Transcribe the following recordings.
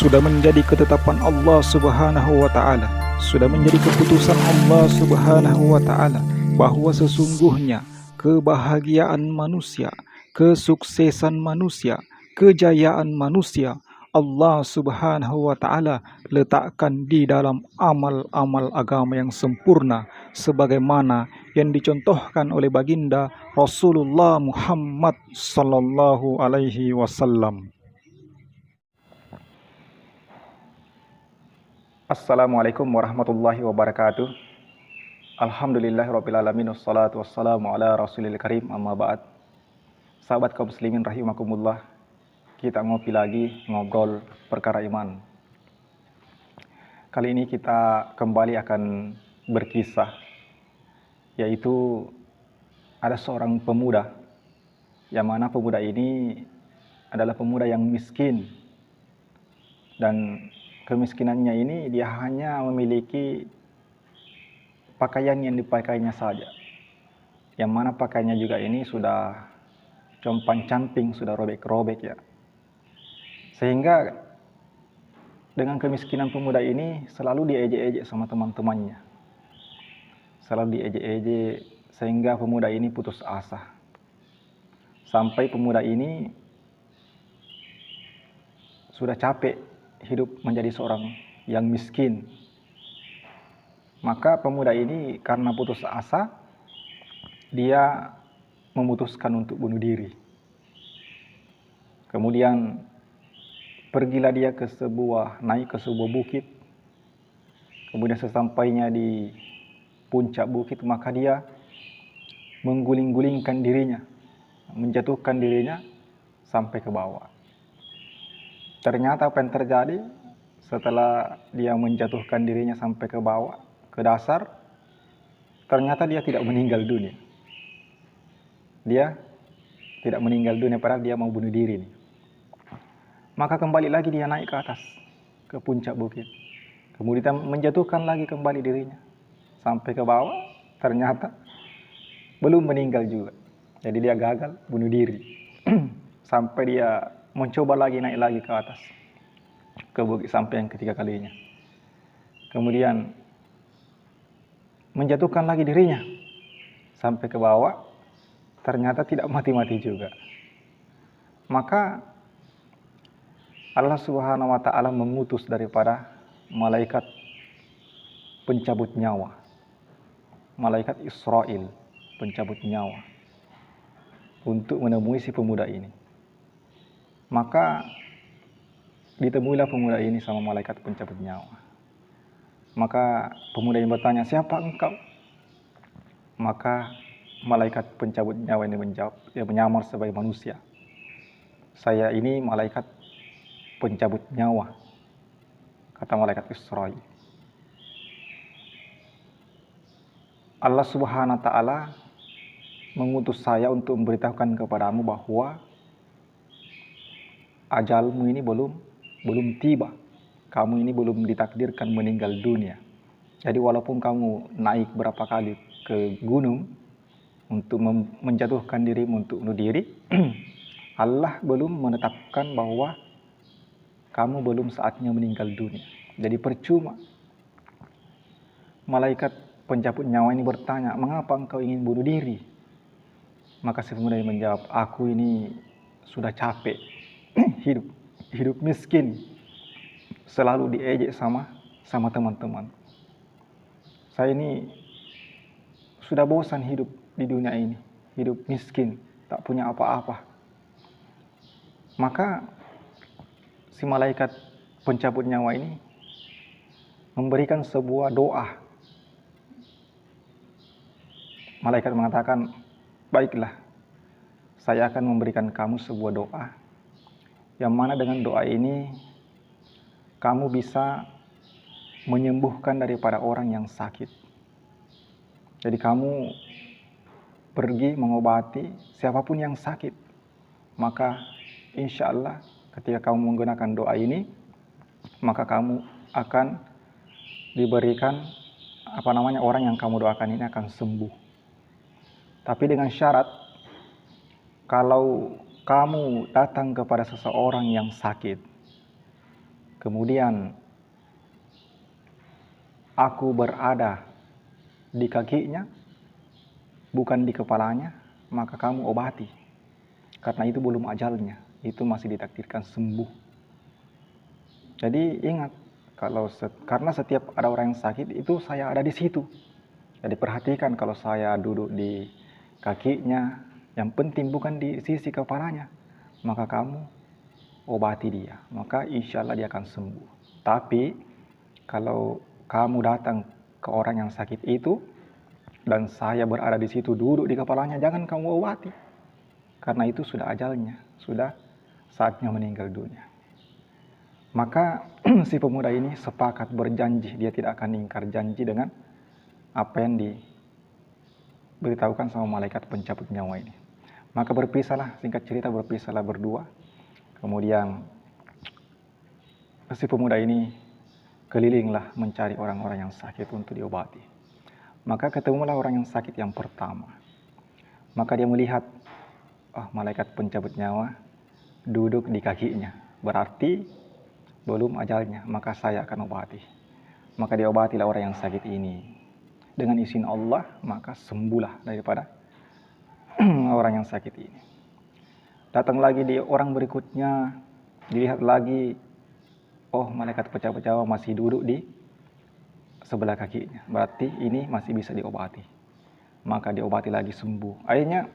sudah menjadi ketetapan Allah Subhanahu wa taala, sudah menjadi keputusan Allah Subhanahu wa taala bahwa sesungguhnya kebahagiaan manusia, kesuksesan manusia, kejayaan manusia Allah Subhanahu wa taala letakkan di dalam amal-amal agama yang sempurna sebagaimana yang dicontohkan oleh baginda Rasulullah Muhammad sallallahu alaihi wasallam. Assalamualaikum warahmatullahi wabarakatuh. Alhamdulillahirrabbilalamin. Wassalatu wassalamu ala rasulil karim, amma ba'd. Sahabat kaum muslimin rahimakumullah, kita ngopi lagi, ngobrol perkara iman. Kali ini kita kembali akan berkisah, yaitu ada seorang pemuda, yang mana pemuda ini adalah pemuda yang miskin, dan kemiskinannya ini dia hanya memiliki pakaian yang dipakainya saja, yang mana pakaiannya juga ini sudah compang-camping, sudah robek-robek ya. Sehingga dengan kemiskinan pemuda ini selalu diejek-ejek sama teman-temannya, selalu diejek-ejek, sehingga pemuda ini putus asa. Sampai pemuda ini sudah capek hidup menjadi seorang yang miskin. Maka pemuda ini karena putus asa, dia memutuskan untuk bunuh diri. Kemudian pergilah dia naik ke sebuah bukit. Kemudian sesampainya di puncak bukit, maka dia mengguling-gulingkan dirinya, menjatuhkan dirinya sampai ke bawah. Ternyata apa yang terjadi setelah dia menjatuhkan dirinya sampai ke bawah, ke dasar, ternyata dia tidak meninggal dunia. Dia tidak meninggal dunia, padahal dia mau bunuh diri nih. Maka kembali lagi dia naik ke atas, ke puncak bukit. Kemudian menjatuhkan lagi kembali dirinya sampai ke bawah, ternyata belum meninggal juga. Jadi dia gagal bunuh diri. Sampai dia mencoba lagi naik lagi ke atas, ke bukit sampai yang ketiga kalinya. Kemudian menjatuhkan lagi dirinya sampai ke bawah, ternyata tidak mati-mati juga. Maka Allah Subhanahu wa taala mengutus daripada malaikat pencabut nyawa, malaikat Israel pencabut nyawa, untuk menemui si pemuda ini. Maka ditemuilah pemuda ini sama malaikat pencabut nyawa. Maka pemuda ini bertanya, "Siapa engkau?" Maka malaikat pencabut nyawa ini menjawab, dia menyamar sebagai manusia. "Saya ini malaikat pencabut nyawa," kata malaikat Israel. Allah Subhanahu wa taala mengutus saya untuk memberitahukan kepadamu bahwa ajalmu ini belum tiba. Kamu ini belum ditakdirkan meninggal dunia. Jadi walaupun kamu naik berapa kali ke gunung untuk menjatuhkan dirimu untuk bunuh diri, Allah belum menetapkan bahwa kamu belum saatnya meninggal dunia. Jadi percuma. Malaikat pencabut nyawa ini bertanya, "Mengapa engkau ingin bunuh diri?" Maka si pemuda ini menjawab, "Aku ini sudah capek hidup miskin, selalu diejek sama teman-teman. Saya ini sudah bosan hidup di dunia ini, hidup miskin, tak punya apa-apa." Maka si malaikat pencabut nyawa ini memberikan sebuah doa. Malaikat mengatakan, "Baiklah, saya akan memberikan kamu sebuah doa, yang mana dengan doa ini kamu bisa menyembuhkan daripada orang yang sakit." Jadi kamu pergi mengobati siapapun yang sakit, maka insya Allah ketika kamu menggunakan doa ini, maka kamu akan diberikan orang yang kamu doakan ini akan sembuh. Tapi dengan syarat, kalau kamu datang kepada seseorang yang sakit, kemudian aku berada di kakinya, bukan di kepalanya, maka kamu obati. Karena itu belum ajalnya, itu masih ditakdirkan sembuh. Jadi ingat, karena setiap ada orang yang sakit, itu saya ada di situ. Jadi perhatikan kalau saya duduk di kakinya, yang penting bukan di sisi kepalanya, maka kamu obati dia, maka insya Allah dia akan sembuh. Tapi kalau kamu datang ke orang yang sakit itu, dan saya berada di situ duduk di kepalanya, jangan kamu obati. Karena itu sudah ajalnya, sudah saatnya meninggal dunia. Maka si pemuda ini sepakat berjanji, dia tidak akan ingkar janji dengan apa yang diberitahukan sama malaikat pencabut nyawa ini. Maka berpisahlah, singkat cerita berpisahlah berdua. Kemudian si pemuda ini kelilinglah mencari orang-orang yang sakit untuk diobati. Maka ketemulah orang yang sakit yang pertama. Maka dia melihat, malaikat pencabut nyawa duduk di kakinya. Berarti belum ajalnya, maka saya akan obati. Maka diobatilah orang yang sakit ini. Dengan izin Allah, maka sembuhlah daripada orang yang sakit ini. Datang lagi di orang berikutnya, dilihat lagi, malaikat pencabut nyawa masih duduk di sebelah kakinya. Berarti ini masih bisa diobati. Maka diobati lagi, sembuh. Akhirnya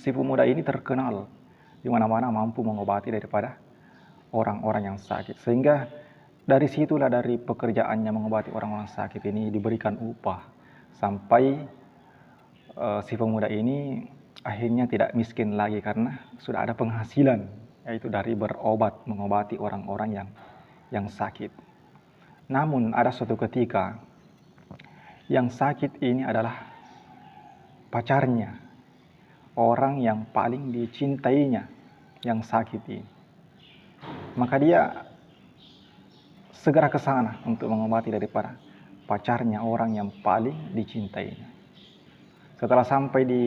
si pemuda ini terkenal di mana-mana mampu mengobati daripada orang-orang yang sakit. Sehingga dari situlah, dari pekerjaannya mengobati orang-orang sakit ini, diberikan upah. Sampai si pemuda ini akhirnya tidak miskin lagi karena sudah ada penghasilan, yaitu dari berobat, mengobati orang-orang yang sakit. Namun ada suatu ketika yang sakit ini adalah pacarnya, orang yang paling dicintainya yang sakit ini. Maka dia segera ke sana untuk mengobati daripada pacarnya, orang yang paling dicintainya. Setelah sampai di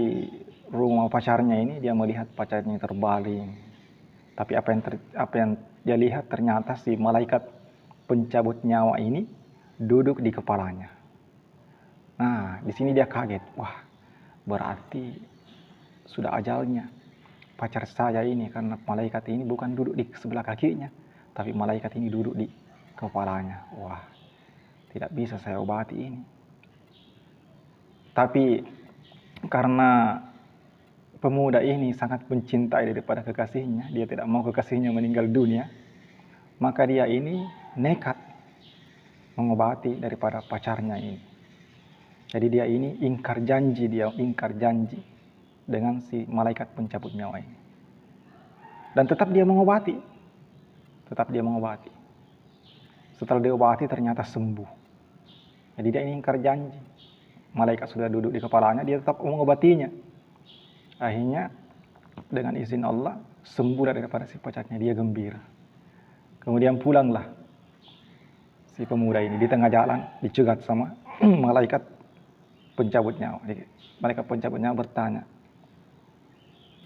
rumah pacarnya ini, dia melihat pacarnya terbaring. Tapi apa yang dia lihat, ternyata si malaikat pencabut nyawa ini duduk di kepalanya. Nah, di sini dia kaget. Wah, berarti sudah ajalnya pacar saya ini, karena malaikat ini bukan duduk di sebelah kakinya, tapi malaikat ini duduk di kepalanya. Wah, tidak bisa saya obati ini. Tapi karena pemuda ini sangat mencintai daripada kekasihnya, dia tidak mau kekasihnya meninggal dunia, maka dia ini nekat mengobati daripada pacarnya ini. Jadi dia ini ingkar janji dengan si malaikat pencabut nyawa ini. Dan tetap dia mengobati. Setelah diobati ternyata sembuh. Jadi dia ini ingkar janji. Malaikat sudah duduk di kepalanya, dia tetap mengobatinya. Akhirnya dengan izin Allah sembuh daripada si pacarnya, dia gembira. Kemudian pulanglah si pemuda ini, di tengah jalan dicegat sama malaikat pencabut nyawa. Malaikat pencabut nyawa bertanya,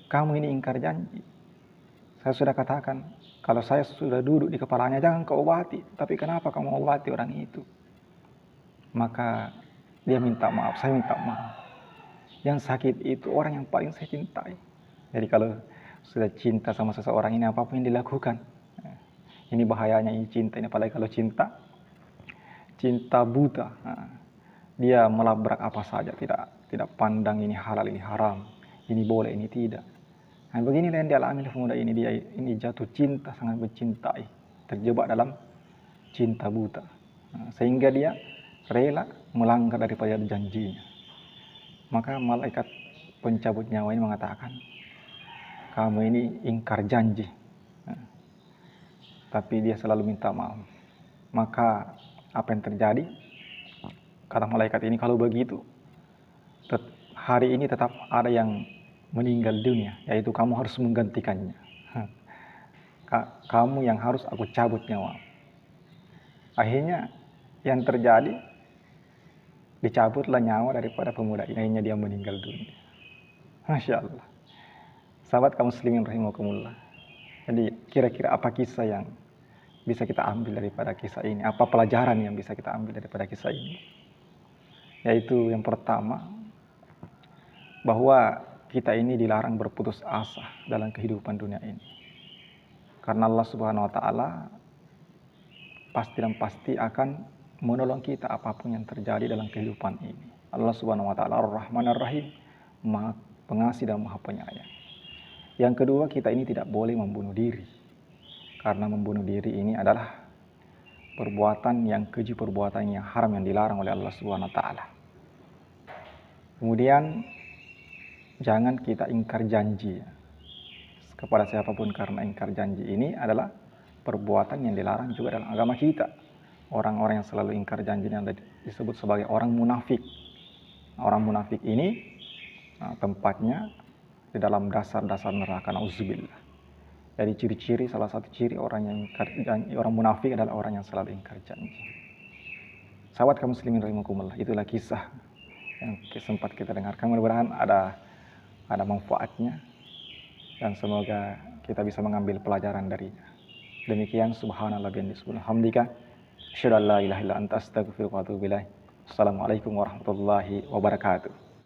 kamu ini ingkar janji. Saya sudah katakan, kalau saya sudah duduk di kepalanya jangan kau obati, tapi kenapa kamu obati orang itu? Maka dia minta maaf, saya minta maaf. Yang sakit itu orang yang paling saya cintai. Jadi kalau sudah cinta sama seseorang ini, apapun yang dilakukan, ini bahayanya ini cinta ini. Apalagi kalau cinta buta, dia melabrak apa saja, tidak pandang ini halal, ini haram, ini boleh, ini tidak. Nah, beginilah yang dialami oleh pemuda ini. Dia ini jatuh cinta, sangat mencintai, terjebak dalam cinta buta, sehingga dia rela melanggar daripada janjinya. Maka malaikat pencabut nyawa ini mengatakan, kamu ini ingkar janji. Tapi dia selalu minta maaf. Maka apa yang terjadi? Kata malaikat ini, kalau begitu hari ini tetap ada yang meninggal dunia, yaitu kamu harus menggantikannya. Kamu yang harus aku cabut nyawa. Akhirnya yang terjadi, dicabutlah nyawa daripada pemuda ini. Akhirnya dia meninggal dunia. Masya Allah. Sahabat kaum muslimin rahimakumullah. Jadi kira-kira apa kisah yang bisa kita ambil daripada kisah ini? Apa pelajaran yang bisa kita ambil daripada kisah ini? Yaitu yang pertama, bahwa kita ini dilarang berputus asa dalam kehidupan dunia ini. Karena Allah Subhanahu wa taala pasti dan pasti akan menolong kita apapun yang terjadi dalam kehidupan ini. Allah Subhanahu wa taala Ar-Rahman Ar-Rahim, Maha Pengasih dan Maha Penyayang. Yang kedua, kita ini tidak boleh membunuh diri. Karena membunuh diri ini adalah perbuatan yang keji, perbuatan yang haram yang dilarang oleh Allah Subhanahu wa taala. Kemudian jangan kita ingkar janji kepada siapapun, karena ingkar janji ini adalah perbuatan yang dilarang juga dalam agama kita. Orang-orang yang selalu ingkar janji ini disebut sebagai orang munafik. Orang munafik ini tempatnya di dalam dasar-dasar neraka, nauzubillah. Jadi ciri-ciri, salah satu ciri orang yang ingkar janji, orang munafik adalah orang yang selalu ingkar janji. Sahabat kaum muslimin rahimakumullah, itulah kisah yang sempat kita dengarkan. Mudah-mudahan ada manfaatnya dan semoga kita bisa mengambil pelajaran darinya. Demikian, subhanallah bihamdika, asyhadu an la ilaha illa anta, astaghfiruka wa atubu ilaik. Assalamualaikum warahmatullahi wabarakatuh.